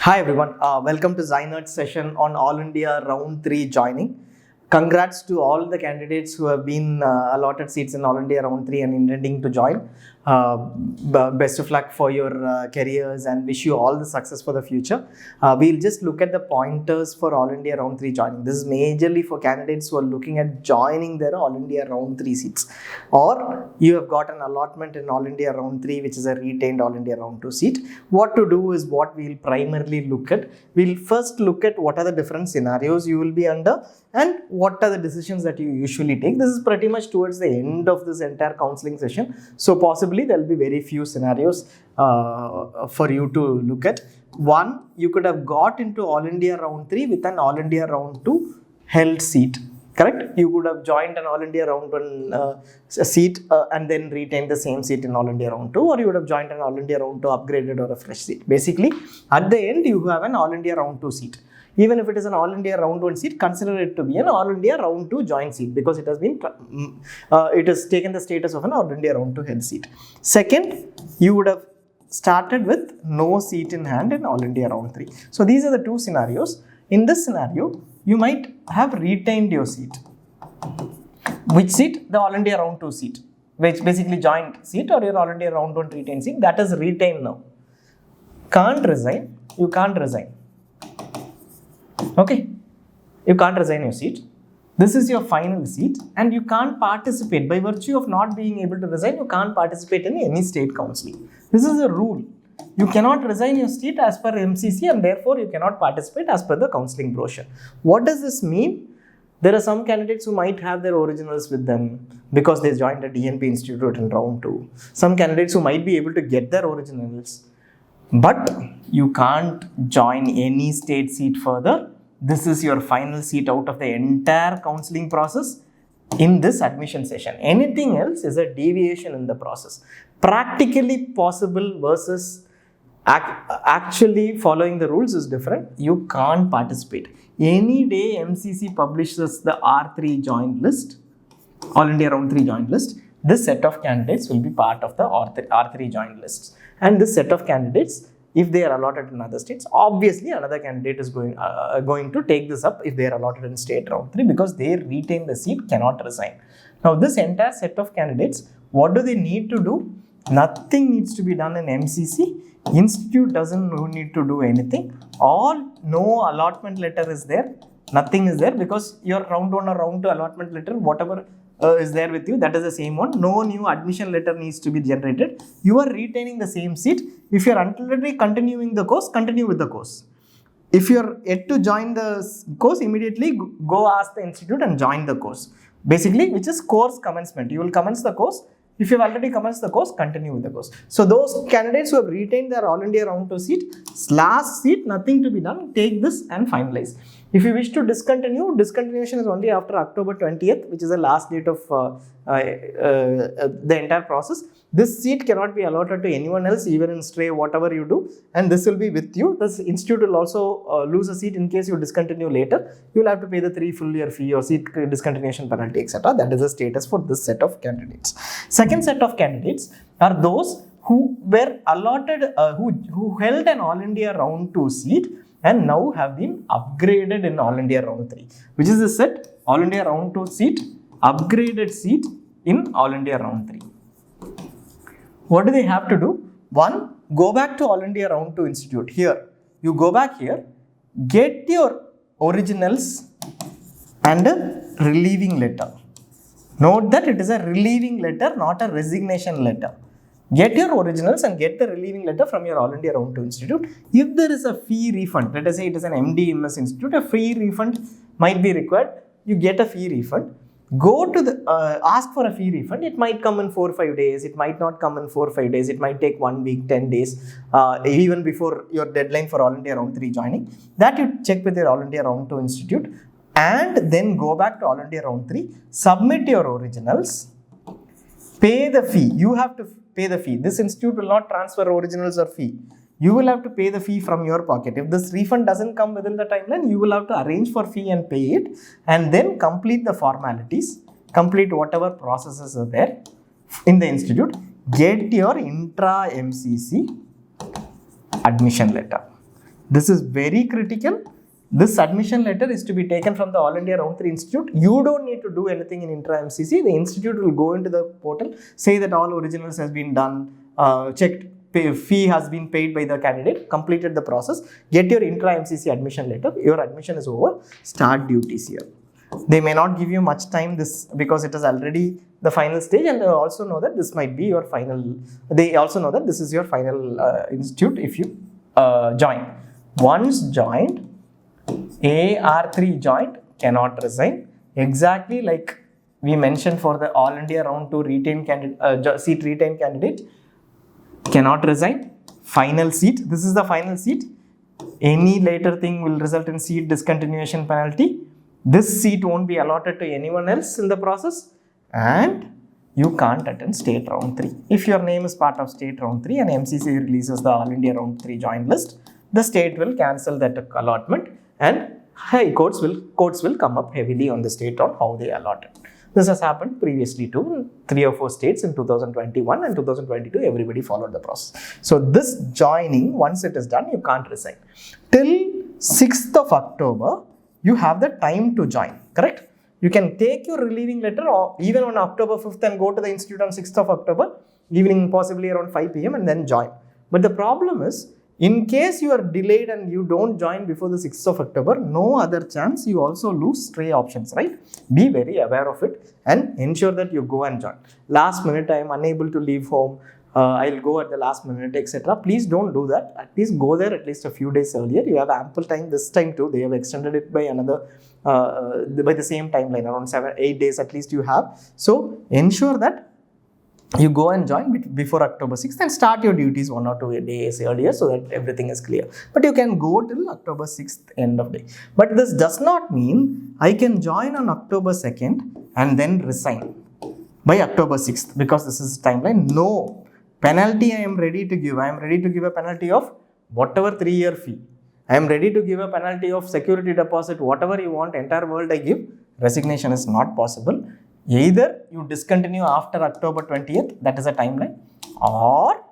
Hi everyone, welcome to ZyNerd session on All India Round 3 joining. Congrats to all the candidates who have been allotted seats in All India Round 3 and intending to join. Best of luck for your careers and wish you all the success for the future. We'll just look at the pointers for All India Round 3 joining. This is majorly for candidates who are looking at joining their All India Round 3 seats. Or you have got an allotment in All India Round 3 which is a retained All India Round 2 seat. What to do is what we'll primarily look at. We'll first look at what are the different scenarios you will be under and what are the decisions that you usually take. This is pretty much towards the end of this entire counseling session. So possibly there will be very few scenarios for you to look at. One, you could have got into All India Round 3 with an All India Round 2 held seat. Correct? You would have joined an All India Round 1 seat and then retained the same seat in All India Round 2, or you would have joined an All India Round 2 upgraded or a fresh seat. Basically, at the end, you have an All India Round 2 seat. Even if it is an All India Round 1 seat, consider it to be an All India Round 2 joint seat because it has been, it has taken the status of an All India Round 2 head seat. Second, you would have started with no seat in hand in All India Round 3. So these are the two scenarios. In this scenario, you might have retained your seat. Which seat? The All India Round 2 seat, which basically joint seat or your All India Round 1 retained seat, that is retained now. Can't resign, you can't resign. Okay, you can't resign your seat. This is your final seat and you can't participate. By virtue of not being able to resign, you can't participate in any state counselling. This is a rule. You cannot resign your seat as per MCC and therefore you cannot participate as per the counselling brochure. What does this mean? There are some candidates who might have their originals with them because they joined a DNP institute in round 2. Some candidates who might be able to get their originals, but you can't join any state seat further. This is your final seat out of the entire counselling process in this admission session. Anything else is a deviation in the process. Practically possible versus actually following the rules is different. You can't participate. Any day MCC publishes the R3 joint list, All India Round 3 joint list, this set of candidates will be part of the R3 joint lists. And this set of candidates, if they are allotted in other states, obviously another candidate is going to take this up if they are allotted in state round 3 because they retain the seat, cannot resign. Now this entire set of candidates, what do they need to do? Nothing needs to be done in MCC. Institute doesn't need to do anything. No allotment letter is there. Nothing is there because your round 1 or round 2 allotment letter, whatever is there with you, that is the same one. No new admission letter needs to be generated. You are retaining the same seat. If you are already continuing the course, continue with the course. If you are yet to join the course, immediately go ask the institute and join the course. Basically, which is course commencement. You will commence the course. If you have already commenced the course, continue with the course. So those candidates who have retained their All India Round 2 seat, last seat, nothing to be done, take this and finalize. If you wish to discontinue, discontinuation is only after October 20th, which is the last date of the entire process. This seat cannot be allotted to anyone else, even in stray, whatever you do, and this will be with you. This institute will also lose a seat in case you discontinue later. You will have to pay the 3 full year fee or seat discontinuation penalty, etc. That is the status for this set of candidates. Second set of candidates are those who were allotted, who held an All India Round 2 seat and now have been upgraded in All India Round 3. Which is the set? All India Round 2 seat, upgraded seat in All India Round 3. What do they have to do? One, go back to All India Round 2 institute. Here, you go back here, get your originals and a relieving letter. Note that it is a relieving letter, not a resignation letter. Get your originals and get the relieving letter from your All India Round 2 institute. If there is a fee refund, let us say it is an MDMS institute, a fee refund might be required. You get a fee refund. Go to the, ask for a fee refund. It might come in 4 or 5 days. It might not come in 4 or 5 days. It might take 1 week, 10 days, even before your deadline for All India Round 3 joining. That you check with your All India Round 2 institute and then go back to All India Round 3, submit your originals, pay the fee. You have to pay the fee. This institute will not transfer originals or fee. You will have to pay the fee from your pocket. If this refund doesn't come within the timeline, you will have to arrange for fee and pay it and then complete the formalities, complete whatever processes are there in the institute, get your intra-MCC admission letter. This is very critical. This admission letter is to be taken from the All India Round 3 Institute. You don't need to do anything in intra-MCC. The institute will go into the portal, say that all originals has been done, checked, fee has been paid by the candidate, completed the process, get your intra-MCC admission letter, your admission is over, start duties here. They may not give you much time this because it is already the final stage, and they also know that this might be your final, they also know that this is your final institute if you join. Once joined, AR3 joined, cannot resign. Exactly like we mentioned for the All India Round 2 retained candidate, seat retained candidate, cannot resign. Final seat, this is the final seat. Any later thing will result in seat discontinuation penalty. This seat won't be allotted to anyone else in the process, and you can't attend state round 3. If your name is part of state round 3 and MCC releases the All India Round 3 joint list, the state will cancel that allotment, and high courts will come up heavily on the state on how they allot it. This has happened previously to 3 or 4 states in 2021 and 2022. Everybody followed the process. So this joining, once it is done, you can't resign. Till 6th of October, you have the time to join, correct? You can take your relieving letter or even on October 5th and go to the institute on 6th of October, evening possibly around 5 p.m. and then join. But the problem is, in case you are delayed and you don't join before the 6th of October, no other chance, you also lose stray options, right? Be very aware of it and ensure that you go and join. Last minute, I am unable to leave home, I'll go at the last minute, etc. Please don't do that. At least go there at least a few days earlier. You have ample time this time too. They have extended it by another, by the same timeline, around 7-8 days at least you have. So ensure that you go and join before October 6th and start your duties 1 or 2 days earlier so that everything is clear. But you can go till October 6th end of day. But this does not mean I can join on October 2nd and then resign by October 6th because this is timeline. No. Penalty I am ready to give. I am ready to give a penalty of whatever 3-year fee. I am ready to give a penalty of security deposit, whatever you want, entire world I give. Resignation is not possible. Either you discontinue after October 20th, that is a timeline, or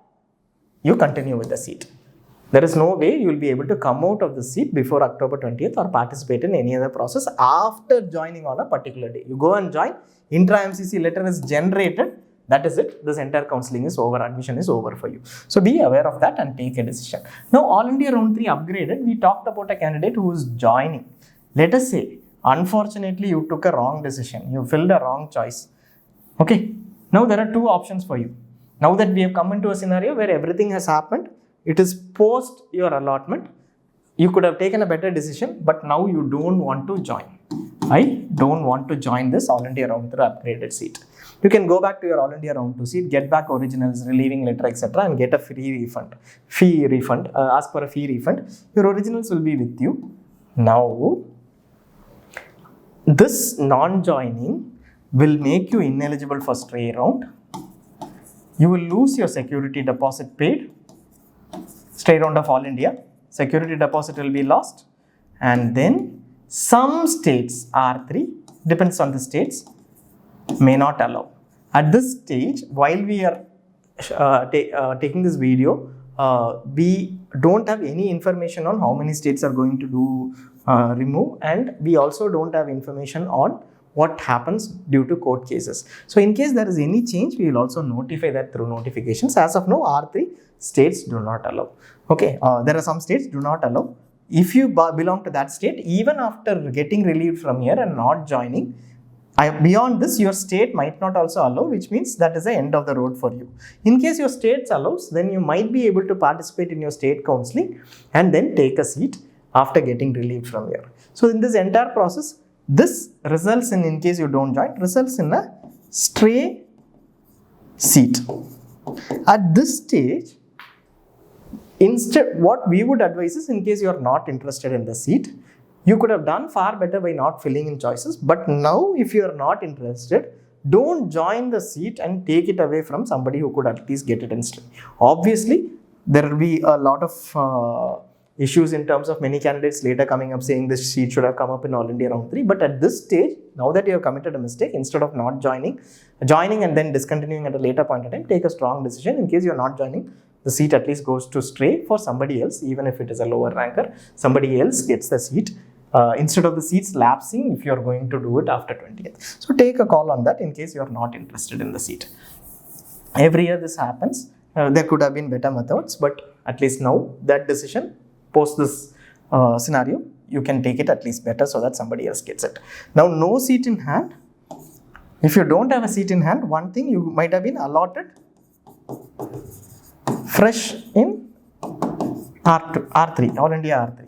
you continue with the seat. There is no way you will be able to come out of the seat before October 20th or participate in any other process after joining on a particular day. You go and join, intra-MCC letter is generated, that is it. This entire counseling is over, admission is over for you. So be aware of that and take a decision. Now, All India Round 3 upgraded, we talked about a candidate who is joining. Let us say, unfortunately, you took a wrong decision. You filled a wrong choice. Okay. Now, there are 2 options for you. Now that we have come into a scenario where everything has happened, it is post your allotment. You could have taken a better decision, but now you don't want to join. I don't want to join this All India Round 3 upgraded seat. You can go back to your All India Round 2 seat, get back originals, relieving letter, etc. and get a fee refund, ask for a fee refund. Your originals will be with you. Now, this non-joining will make you ineligible for stray round. You will lose your security deposit paid. Stray round of All India, security deposit will be lost. And then some states, R3, depends on the states, may not allow. At this stage, while we are taking this video, we don't have any information on how many states are going to do remove, and we also don't have information on what happens due to court cases. So in case there is any change, we will also notify that through notifications. As of now, R3 states do not allow. Okay, there are some states do not allow. If you belong to that state, even after getting relieved from here and not joining, beyond this, your state might not also allow, which means that is the end of the road for you. In case your state allows, then you might be able to participate in your state counseling and then take a seat after getting relieved from here. So in this entire process, this results in case you don't join, results in a stray seat. At this stage, instead, what we would advise is, in case you are not interested in the seat, you could have done far better by not filling in choices. But now, if you are not interested, don't join the seat and take it away from somebody who could at least get it instantly. Obviously, there will be a lot of issues in terms of many candidates later coming up saying this seat should have come up in All India round 3. But at this stage, now that you have committed a mistake, instead of not joining and then discontinuing at a later point in time, take a strong decision. In case you are not joining, the seat at least goes to straight for somebody else, even if it is a lower ranker. Somebody else gets the seat instead of the seats lapsing if you are going to do it after 20th. So take a call on that in case you are not interested in the seat. Every year this happens. There could have been better methods, but at least now that decision, post this scenario, you can take it at least better so that somebody else gets it. Now, no seat in hand. If you don't have a seat in hand, one thing, you might have been allotted fresh in R2, R3, All India R3.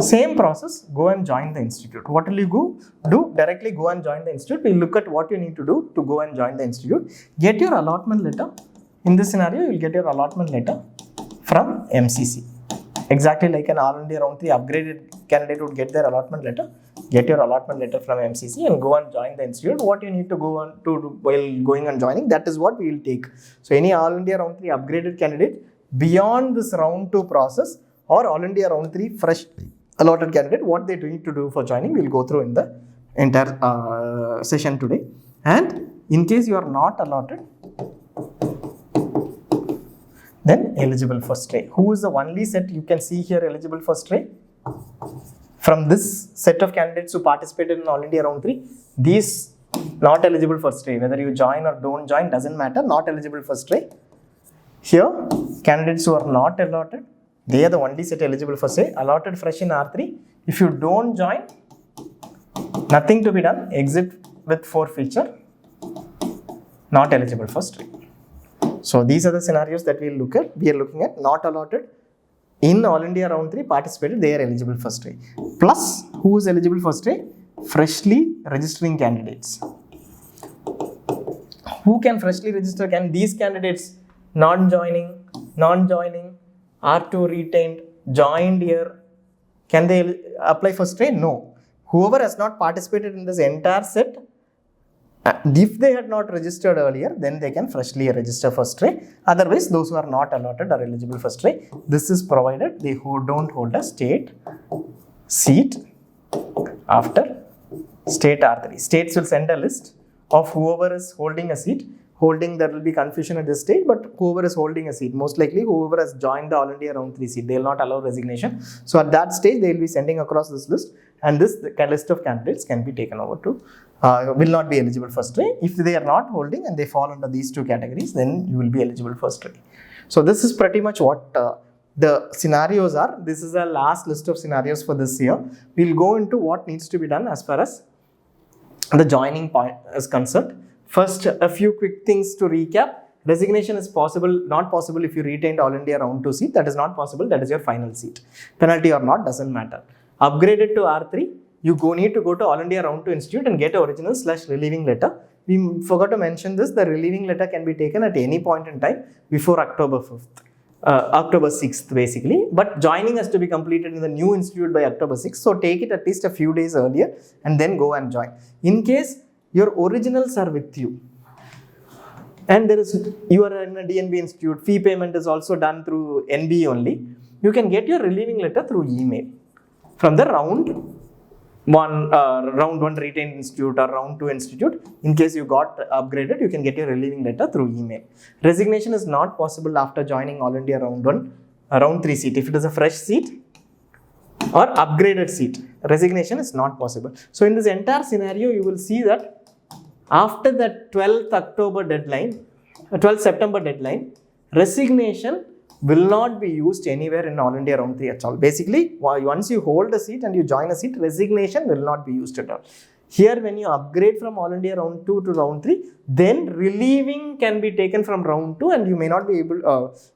Same process, go and join the institute. What will you do? Directly go and join the institute. We'll look at what you need to do to go and join the institute. Get your allotment letter. In this scenario, you will get your allotment letter from MCC. Exactly like an All India round 3 upgraded candidate would get their allotment letter. Get your allotment letter from MCC and go and join the institute. What you need to go on to do while going and joining, that is what we will take. So any All India round 3 upgraded candidate beyond this round 2 process or All India round 3 fresh allotted candidate, what they need to do for joining, we will go through in the entire session today. And in case you are not allotted, then eligible for stray. Who is the only set you can see here eligible for stray? From this set of candidates who participated in All India round 3, these not eligible for stray. Whether you join or don't join doesn't matter, not eligible for stray. Here, candidates who are not allotted, they are the only set eligible for stray. Allotted fresh in R3. If you don't join, nothing to be done, exit with forfeiture, not eligible for stray. So these are the scenarios that we will look at. We are looking at not allotted in All India round 3 participated, they are eligible for stray. Plus, who is eligible for stray? Freshly registering candidates. Who can freshly register? Can these candidates non-joining, R2 retained, joined here, can they apply for stray? No. Whoever has not participated in this entire set, if they had not registered earlier, then they can freshly register for stray. Otherwise, those who are not allotted are eligible for stray. This is provided they who don't hold a state seat after state R3. States will send a list of whoever is holding a seat. There will be confusion at this stage, but whoever is holding a seat, most likely whoever has joined the All India round 3 seat, they will not allow resignation. So at that stage, they will be sending across this list, and this list of candidates can be taken over to, will not be eligible for stray. If they are not holding and they fall under these two categories, then you will be eligible for stray. So this is pretty much what the scenarios are. This is the last list of scenarios for this year. We will go into what needs to be done as far as the joining point is concerned. First, a few quick things to recap. Resignation is possible, not possible if you retained All India round 2 seat. That is not possible. That is your final seat. Penalty or not doesn't matter. Upgraded to R3, you need to go to All India round 2 institute and get an original/relieving letter. We forgot to mention this. The relieving letter can be taken at any point in time before October 5th. October 6th basically, but joining has to be completed in the new institute by October 6th. So take it at least a few days earlier and then go and join. In case your originals are with you and you are in a DNB institute, fee payment is also done through NBE only, you can get your relieving letter through email from the round 1 retained institute or round 2 institute. In case you got upgraded, you can get your relieving letter through email. Resignation is not possible after joining All India round 3 seat. If it is a fresh seat or upgraded seat, resignation is not possible. So in this entire scenario, you will see that after the 12th September deadline, resignation will not be used anywhere in All India round 3 at all. Basically, once you hold a seat and you join a seat, resignation will not be used at all. Here, when you upgrade from All India round 2 to round 3, then relieving can be taken from round 2 and you may not be able,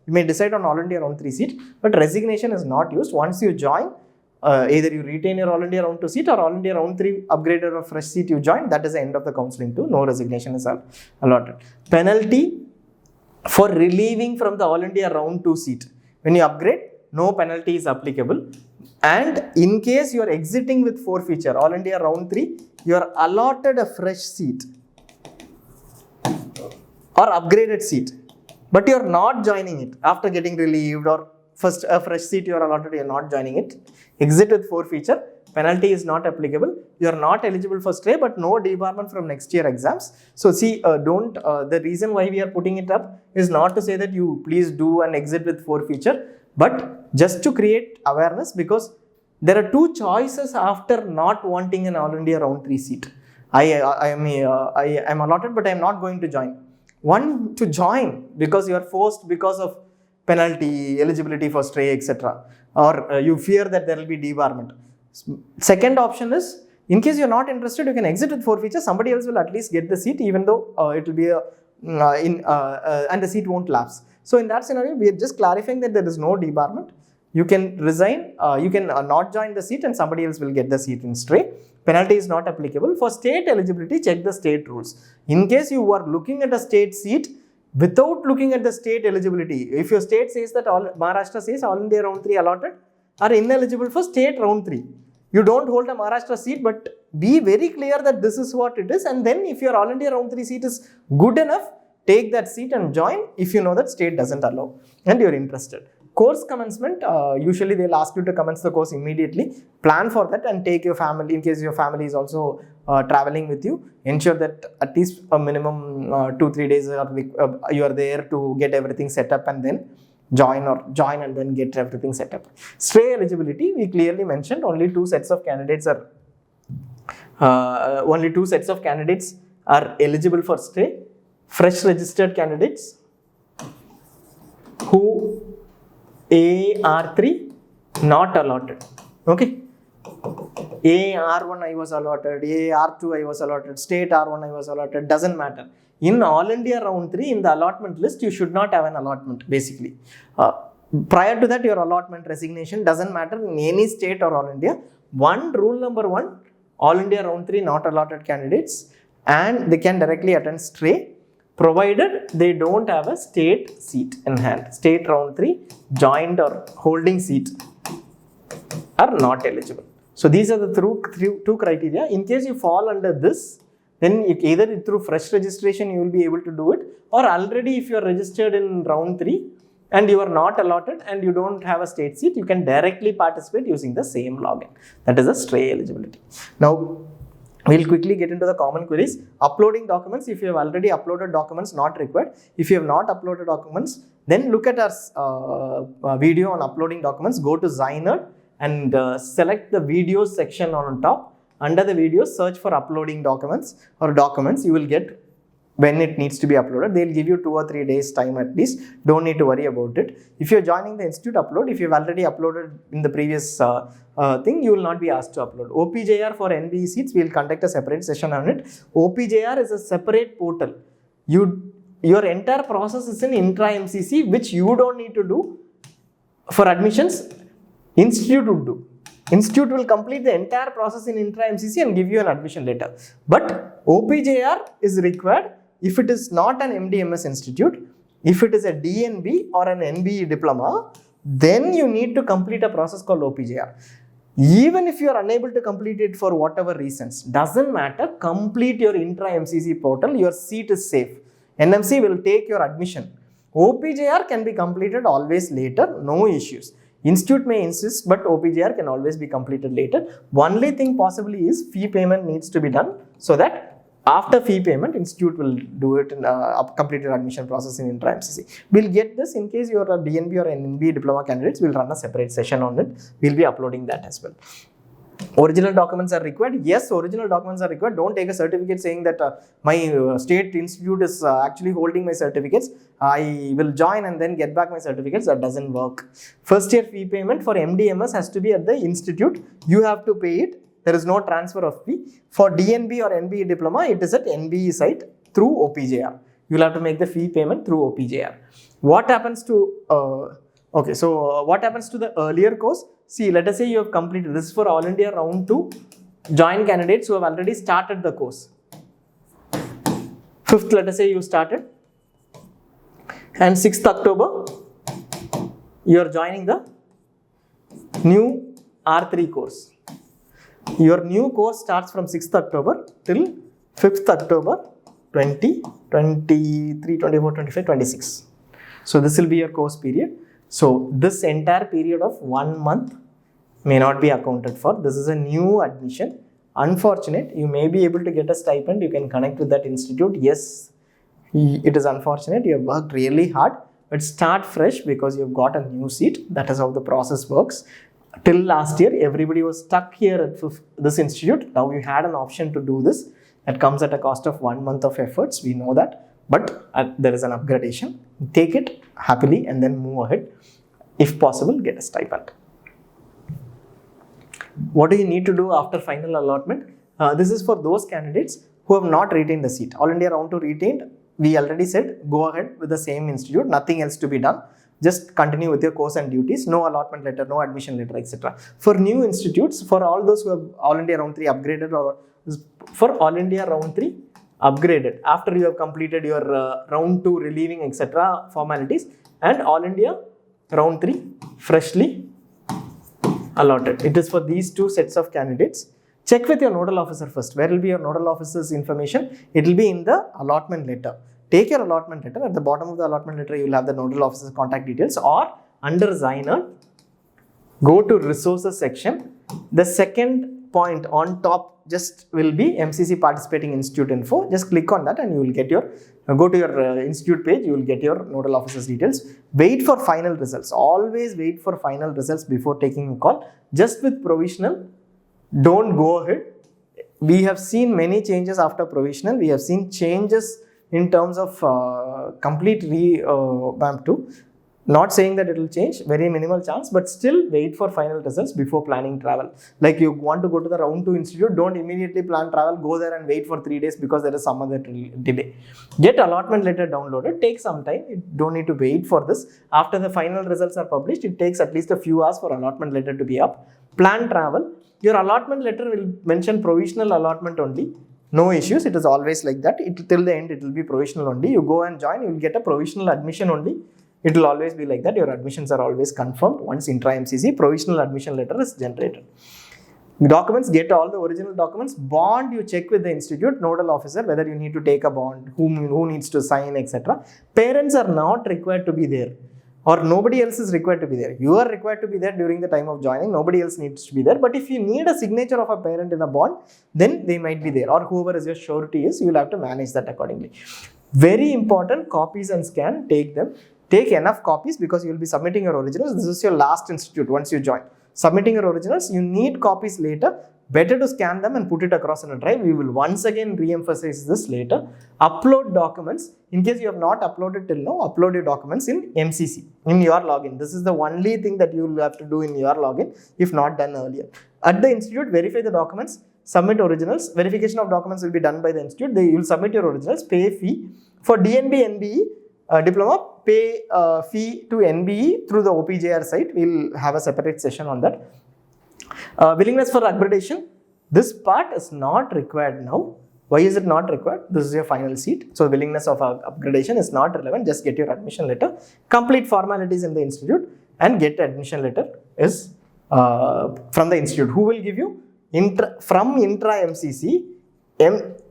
you may decide on All India round 3 seat, but resignation is not used. Once you join, either you retain your All India round 2 seat or All India round 3 upgraded or fresh seat you join, that is the end of the counselling too. No resignation is allotted. Penalty for relieving from the All India round 2 seat. When you upgrade, no penalty is applicable. And in case you are exiting with forfeiture, All India round 3, you are allotted a fresh seat or upgraded seat, but you are not joining it after getting relieved or first a fresh seat you are allotted, you are not joining it. Exit with forfeiture. Penalty is not applicable. You are not eligible for stay, but no debarment from next year exams. So see, the reason why we are putting it up is not to say that you please do an exit with forfeiture, but just to create awareness, because there are two choices after not wanting an All India Round 3 seat. I am allotted, but I am not going to join. One, to join because you are forced because of penalty, eligibility for stray, etc., or you fear that there will be debarment. Second option is, in case you are not interested, you can exit with forfeiture. Somebody else will at least get the seat, even though it will be and the seat won't lapse. So in that scenario, we are just clarifying that there is no debarment. You can resign, you can not join the seat, and somebody else will get the seat in stray. Penalty is not applicable. For state eligibility, check the state rules. In case you are looking at a state seat without looking at the state eligibility, if your state says that Maharashtra says All India Round 3 allotted are ineligible for state Round 3. You don't hold a Maharashtra seat, but be very clear that this is what it is, and then if your All India Round 3 seat is good enough, take that seat and join if you know that state doesn't allow and you're interested. Course commencement, usually they'll ask you to commence the course immediately. Plan for that and take your family, in case your family is also traveling with you. Ensure that at least a minimum 2-3 days you are there to get everything set up, and then join and then get everything set up. Stray eligibility, we clearly mentioned only two sets of candidates are eligible for stray. Fresh registered candidates who AR3 not allotted. Okay. AR1 I was allotted, AR2 I was allotted, state R1 I was allotted, doesn't matter. In All India Round 3, in the allotment list, you should not have an allotment basically. Prior to that, your allotment resignation doesn't matter in any state or All India. Rule number one, All India Round 3 not allotted candidates, and they can directly attend stray, provided they don't have a state seat in hand. State Round 3, joint or holding seat are not eligible. So these are the two criteria. In case you fall under this, then either through fresh registration you will be able to do it, or already if you are registered in Round 3 and you are not allotted and you don't have a state seat, you can directly participate using the same login. That is a stray eligibility. Now, we'll quickly get into the common queries. Uploading documents, if you have already uploaded documents, not required. If you have not uploaded documents, then look at our video on uploading documents. Go to ZyNerd and select the videos section on top. Under the videos, search for uploading documents or documents. You will get when it needs to be uploaded. They'll give you 2 or 3 days time at least. Don't need to worry about it. If you're joining the institute, upload. If you've already uploaded in the previous thing, you will not be asked to upload. OPJR for NBE seats, we'll conduct a separate session on it. OPJR is a separate portal. Your entire process is in intra-MCC, which you don't need to do. For admissions, institute would do. Institute will complete the entire process in intra-MCC and give you an admission letter. But OPJR is required if it is not an MDMS institute. If it is a DNB or an NBE Diploma, then you need to complete a process called OPJR. Even if you are unable to complete it for whatever reasons, doesn't matter, complete your intra-MCC portal, your seat is safe. NMC will take your admission. OPJR can be completed always later, no issues. Institute may insist, but OPJR can always be completed later. Only thing possibly is fee payment needs to be done, so that after fee payment, institute will do it in complete your admission process in intra-MCC. We'll get this in case you are a DNB or an NBE Diploma candidates. We'll run a separate session on it. We'll be uploading that as well. Original documents are required. Yes, original documents are required. Don't take a certificate saying that my state institute is actually holding my certificates. I will join and then get back my certificates. That doesn't work. First year fee payment for MDMS has to be at the institute. You have to pay it. There is no transfer of fee. For DNB or NBE Diploma, it is at NBE site through OPJR. You will have to make the fee payment through OPJR. What happens to what happens to the earlier course? See, let us say you have completed, this is for All India Round 2 joint candidates who have already started the course. 5th, let us say you started, and 6th October, you are joining the new R3 course. Your new course starts from 6th October till 5th October 20, 23, 24, 25, 26. So this will be your course period. So this entire period of 1 month may not be accounted for. This is a new admission. Unfortunate, you may be able to get a stipend. You can connect with that institute. Yes, it is unfortunate. You have worked really hard, but start fresh because you've got a new seat. That is how the process works. Till last year, everybody was stuck here at this institute. Now you had an option to do this. That comes at a cost of 1 month of efforts. We know that, but there is an upgradation. Take it happily and then move ahead. If possible, get a stipend. What do you need to do after final allotment? This is for those candidates who have not retained the seat. All India round 2 retained. We already said go ahead with the same institute. Nothing else to be done. Just continue with your course and duties. No allotment letter, no admission letter, etc. For new institutes, for all those who have All India round 3 upgraded, or for All India round 3 upgraded after you have completed your round 2 relieving, etc. formalities, and All India round 3 freshly allotted. It is for these two sets of candidates. Check with your nodal officer first. Where will be your nodal officer's information? It will be in the allotment letter. Take your allotment letter. At the bottom of the allotment letter, you will have the nodal officer's contact details, or under ZyNerd, go to resources section. The second point on top just will be MCC participating institute info. Just click on that and you will get your, go to your institute page, you will get your nodal officer's details. Wait for final results. Always wait for final results before taking a call. Just with provisional, don't go ahead. We have seen many changes after provisional. We have seen changes in terms of complete revamp too. Not saying that it will change, very minimal chance, but still wait for final results before planning travel. Like you want to go to the round 2 institute, don't immediately plan travel, go there and wait for 3 days because there is some other delay. Get allotment letter downloaded, take some time, you don't need to wait for this. After the final results are published, it takes at least a few hours for allotment letter to be up. Plan travel, your allotment letter will mention provisional allotment only. No issues, it is always like that. Till the end, it will be provisional only. You go and join, you will get a provisional admission only. It will always be like that. Your admissions are always confirmed once intra-MCC provisional admission letter is generated. Documents, get all the original documents. Bond, you check with the institute nodal officer whether you need to take a bond, who needs to sign, etc. Parents are not required to be there, or nobody else is required to be there. You are required to be there during the time of joining. Nobody else needs to be there. But if you need a signature of a parent in a bond, then they might be there, or whoever is your surety is, you will have to manage that accordingly. Very important, copies and scan, take them. Take enough copies because you will be submitting your originals. This is your last institute once you join. Submitting your originals, you need copies later. Better to scan them and put it across in a drive. We will once again re-emphasize this later. Upload documents. In case you have not uploaded till now, upload your documents in MCC, in your login. This is the only thing that you will have to do in your login if not done earlier. At the institute, verify the documents, submit originals. Verification of documents will be done by the institute. You will submit your originals, pay a fee. For DNB, NBE Diploma, pay fee to NBE through the OPJR site. We will have a separate session on that. Willingness for accreditation. This part is not required now. Why is it not required? This is your final seat. So willingness of accreditation is not relevant. Just get your admission letter. Complete formalities in the institute and get admission letter is from the institute. Who will give you? From intra-MCC.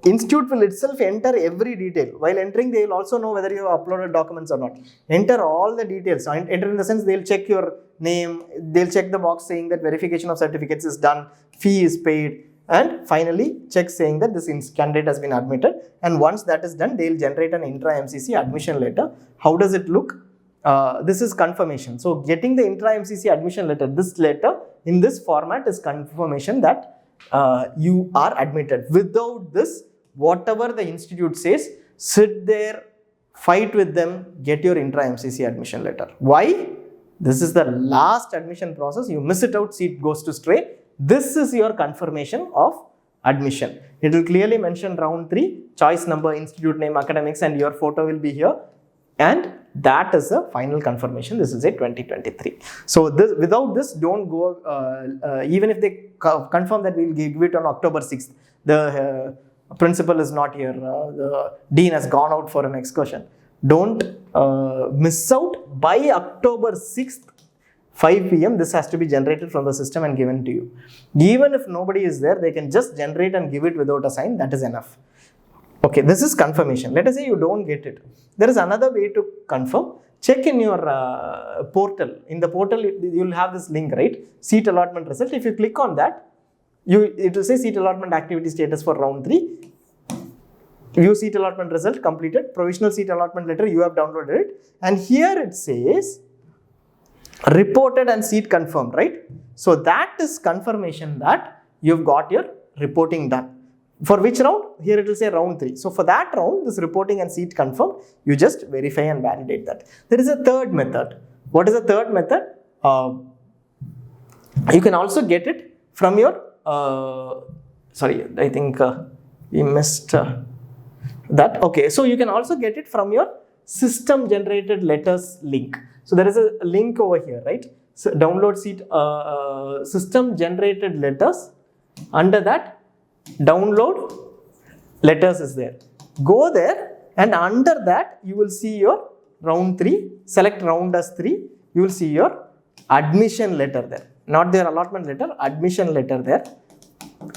Institute will itself enter every detail. While entering, they will also know whether you have uploaded documents or not. Enter all the details. Enter in the sense they will check your name, they will check the box saying that verification of certificates is done, fee is paid, and finally check saying that this candidate has been admitted. And once that is done, they will generate an intra-MCC admission letter. How does it look? This is confirmation. So getting the intra-MCC admission letter, this letter in this format is confirmation that you are admitted. Without this, whatever the institute says, sit there, fight with them, get your intra-MCC admission letter. Why? This is the last admission process. You miss it out, seat goes to stray. This is your confirmation of admission. It will clearly mention round 3, choice number, institute name, academics, and your photo will be here. And that is the final confirmation. This is a 2023. So this, without this, don't go, even if they confirm that we will give it on October 6th, the principal is not here, the dean has gone out for an excursion. Don't miss out. By October 6th, 5 p.m. this has to be generated from the system and given to you. Even if nobody is there, they can just generate and give it without a sign. That is enough. Okay, this is confirmation. Let us say you don't get it. There is another way to confirm. check in your portal. In the portal, you will have this link, right? Seat allotment result. If you click on that, it will say seat allotment activity status for round 3. View seat allotment result completed. Provisional seat allotment letter, you have downloaded it. And here it says reported and seat confirmed, right? So that is confirmation that you've got your reporting done. For which round? Here it will say round 3. So for that round, this reporting and seat confirmed, you just verify and validate that. There is a third method. What is the third method? You can also get it from your, sorry, I think we missed that. Okay, so you can also get it from your system generated letters link. So there is a link over here, right? So download seat system generated letters. Under that, download letters is there. Go there, and under that you will see your round 3. Select round as 3. You will see your admission letter there. Not their allotment letter, admission letter there.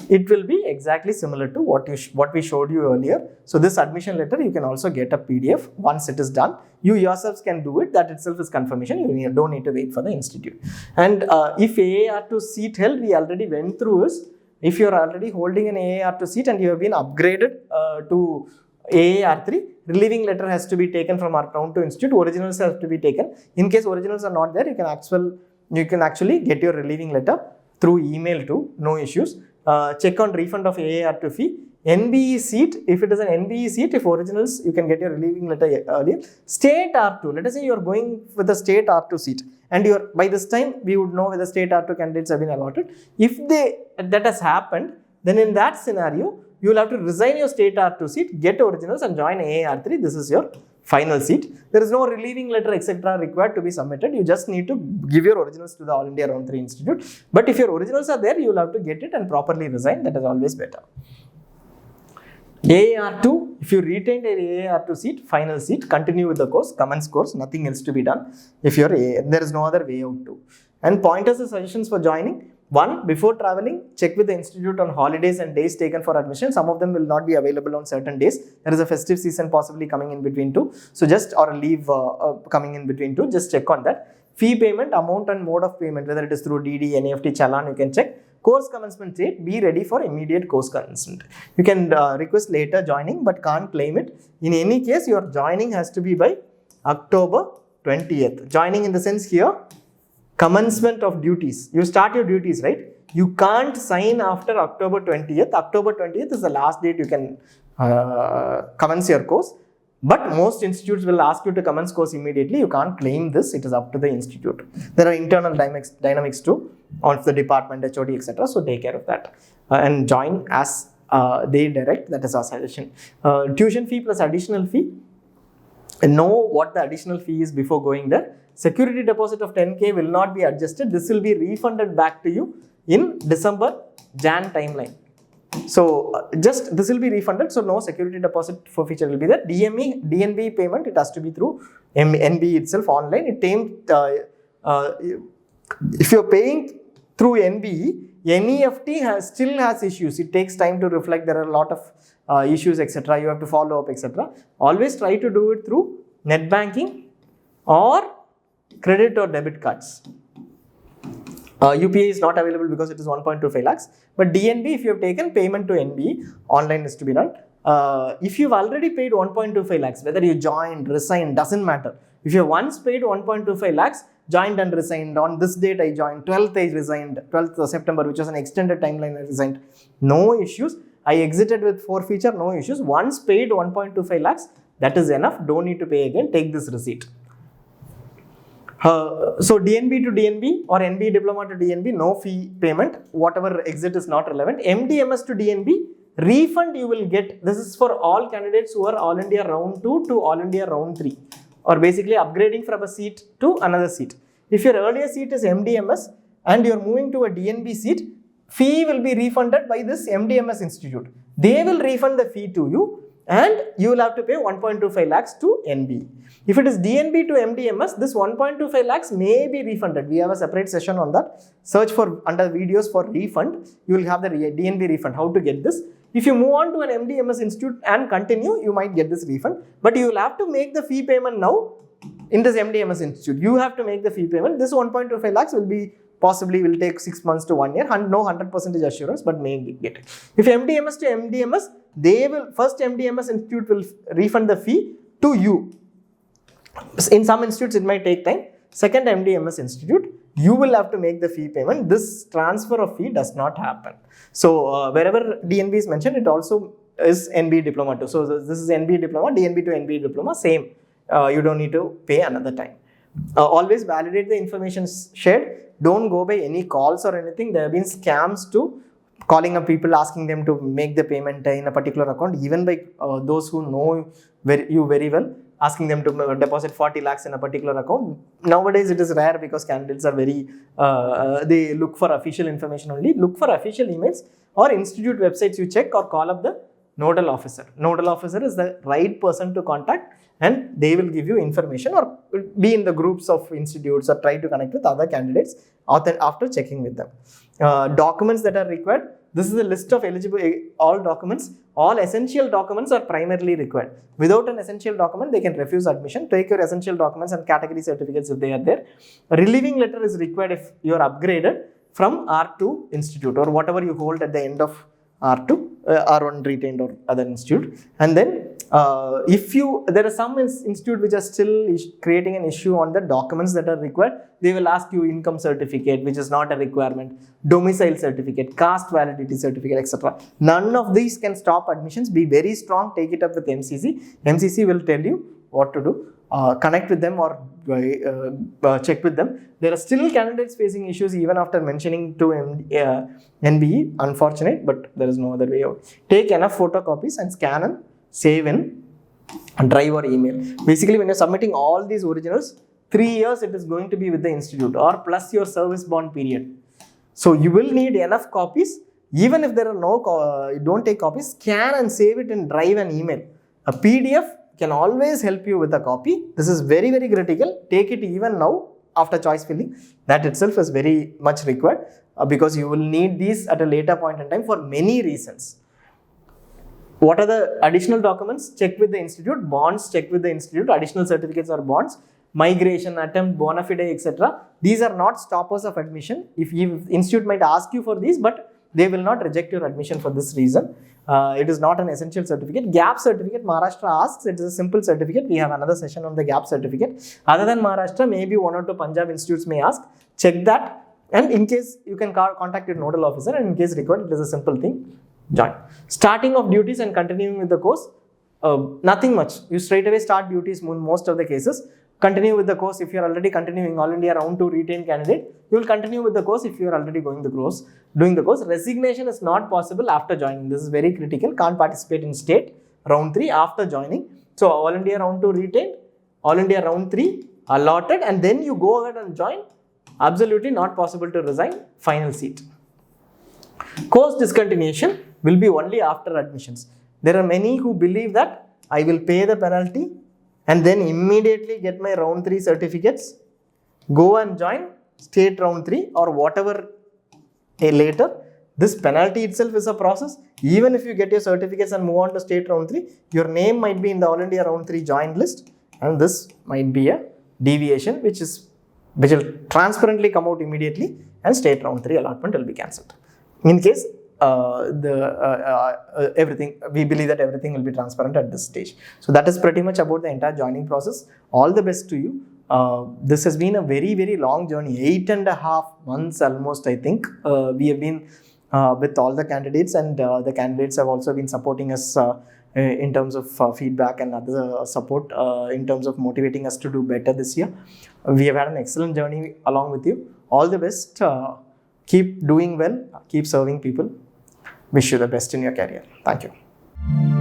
It will be exactly similar to what we showed you earlier. So this admission letter, you can also get a PDF once it is done. You yourselves can do it. That itself is confirmation. You don't need to wait for the institute. And if AAR2 seat held, we already went through is, if you are already holding an AAR2 seat and you have been upgraded to AAR3, relieving letter has to be taken from our round 2 institute. Originals have to be taken. In case originals are not there, you can actually get your relieving letter through email too. No issues. Check on refund of AAR2 fee. NBE seat, if it is an NBE seat, if originals, you can get your relieving letter earlier. State R2, let us say you are going with the state R2 seat, and by this time we would know whether state R2 candidates have been allotted. If that has happened, then in that scenario, you will have to resign your state R2 seat, get originals and join AAR3. This is your final seat. There is no relieving letter etc. required to be submitted. You just need to give your originals to the All India Round 3 Institute. But if your originals are there, you will have to get it and properly resign. That is always better. AAR2, if you retained an AAR2 seat, final seat, continue with the course, commence course, nothing else to be done. If you're there is no other way out too. And pointers and suggestions for joining. 1, before traveling, check with the institute on holidays and days taken for admission. Some of them will not be available on certain days. There is a festive season possibly coming in between too. So or a leave coming in between too. Just check on that. Fee payment, amount and mode of payment, whether it is through DD, NEFT, Challan, you can check. Course commencement date, be ready for immediate course commencement. You can request later joining but can't claim it. In any case, your joining has to be by October 20th. Joining in the sense here, commencement of duties. You start your duties, right? You can't sign after October 20th. October 20th is the last date you can commence your course. But most institutes will ask you to commence course immediately. You can't claim this. It is up to the institute. There are internal dynamics too of the department, HOD, etc. So take care of that and join as they direct. That is our suggestion. Tuition fee plus additional fee. Know what the additional fee is before going there. Security deposit of 10K will not be adjusted. This will be refunded back to you in December, Jan timeline. So this will be refunded. So no security deposit forfeiture will be there. DNB payment, it has to be through NBE itself online. If you're paying through NBE, NEFT still has issues. It takes time to reflect. There are a lot of issues, etc. You have to follow up, etc. Always try to do it through net banking or credit or debit cards. UPI is not available because it is 1.25 lakhs. But DNB, if you have taken payment to NBE, online is to be done. If you've already paid 1.25 lakhs, whether you joined, resigned, doesn't matter. If you have once paid 1.25 lakhs, joined and resigned, on this date I joined, 12th I resigned, 12th of September, which was an extended timeline I resigned, no issues. I exited with forfeiture, no issues. Once paid 1.25 lakhs, that is enough. Don't need to pay again. Take this receipt. So DNB to DNB or NBE Diploma to DNB, no fee payment. Whatever exit is not relevant. MDMS to DNB, refund you will get. This is for all candidates who are All India Round 2 to All India Round 3, or basically upgrading from a seat to another seat. If your earlier seat is MDMS and you are moving to a DNB seat, fee will be refunded by this MDMS institute. They will refund the fee to you and you will have to pay 1.25 lakhs to NBE. If it is DNB to MDMS, this 1.25 lakhs may be refunded. We have a separate session on that. Search for under videos for refund. You will have the DNB refund. How to get this? If you move on to an MDMS institute and continue, you might get this refund. But you will have to make the fee payment now in this MDMS institute. You have to make the fee payment. This 1.25 lakhs will take 6 months to 1 year. No 100% assurance, but may get it. If MDMS to MDMS, first MDMS institute will refund the fee to you. In some institutes, it might take time. Second MDMS institute, you will have to make the fee payment. This transfer of fee does not happen. So wherever DNB is mentioned, it also is NBE Diploma too. So this is NBE Diploma, DNB to NBE Diploma, same. You don't need to pay another time. Always validate the information shared. Don't go by any calls or anything. There have been scams too, calling up people, asking them to make the payment in a particular account, even by those who know you very well, asking them to deposit 40 lakhs in a particular account. Nowadays, it is rare because candidates are they look for official information only. Look for official emails or institute websites you check, or call up the nodal officer. Nodal officer is the right person to contact, and they will give you information, or be in the groups of institutes, or try to connect with other candidates after checking with them. Documents that are required. This is a list of eligible all documents. All essential documents are primarily required. Without an essential document, they can refuse admission. Take your essential documents and category certificates if they are there. A relieving letter is required if you are upgraded from R2 institute, or whatever you hold at the end of R2, R1 retained or other institute. And then there are some institute which are still creating an issue on the documents that are required. They will ask you income certificate, which is not a requirement, domicile certificate, caste validity certificate, etc. None of these can stop admissions. Be very strong. Take it up with MCC. MCC will tell you what to do. Connect with them or check with them. There are still candidates facing issues even after mentioning to NBE. Unfortunate, but there is no other way out. Take enough photocopies and scan and save in drive or email. Basically, when you're submitting all these originals, 3 years it is going to be with the institute, or plus your service bond period. So you will need enough copies. Even if there are you don't take copies, scan and save it in drive and email. A PDF can always help you with a copy. This is very, very critical. Take it even now after choice filling. That itself is very much required because you will need these at a later point in time for many reasons. What are the additional documents? Check with the institute. Bonds, check with the institute. Additional certificates or bonds. Migration, attempt, bona fide, etc. These are not stoppers of admission. If institute might ask you for these, but they will not reject your admission for this reason. It is not an essential certificate. Gap certificate, Maharashtra asks. It is a simple certificate. We have another session on the gap certificate. Other than Maharashtra, maybe 1 or 2 Punjab institutes may ask. Check that, and in case you can contact your nodal officer, and in case required, it is a simple thing. Join. Starting of duties and continuing with the course. Nothing much. You straight away start duties in most of the cases. Continue with the course if you are already continuing All India Round 2 retained candidate. You will continue with the course if you are already doing the course. Resignation is not possible after joining. This is very critical. Can't participate in state Round 3 after joining. So All India Round 2 retained, All India Round 3 allotted, and then you go ahead and join. Absolutely not possible to resign. Final seat. Course discontinuation will be only after admissions. There are many who believe that I will pay the penalty and then immediately get my round 3 certificates, go and join state round 3 or whatever later. This penalty itself is a process. Even if you get your certificates and move on to state round 3, your name might be in the All India round 3 joint list, and this might be a deviation which will transparently come out immediately, and state round 3 allotment will be cancelled. In case we believe that everything will be transparent at this stage. So that is pretty much about the entire joining process. All the best to you. This has been a very, very long journey, 8.5 months almost, I think. We have been with all the candidates, and the candidates have also been supporting us in terms of feedback and other support in terms of motivating us to do better this year. We have had an excellent journey along with you. All the best. Keep doing well. Keep serving people. Wish you the best in your career. Thank you.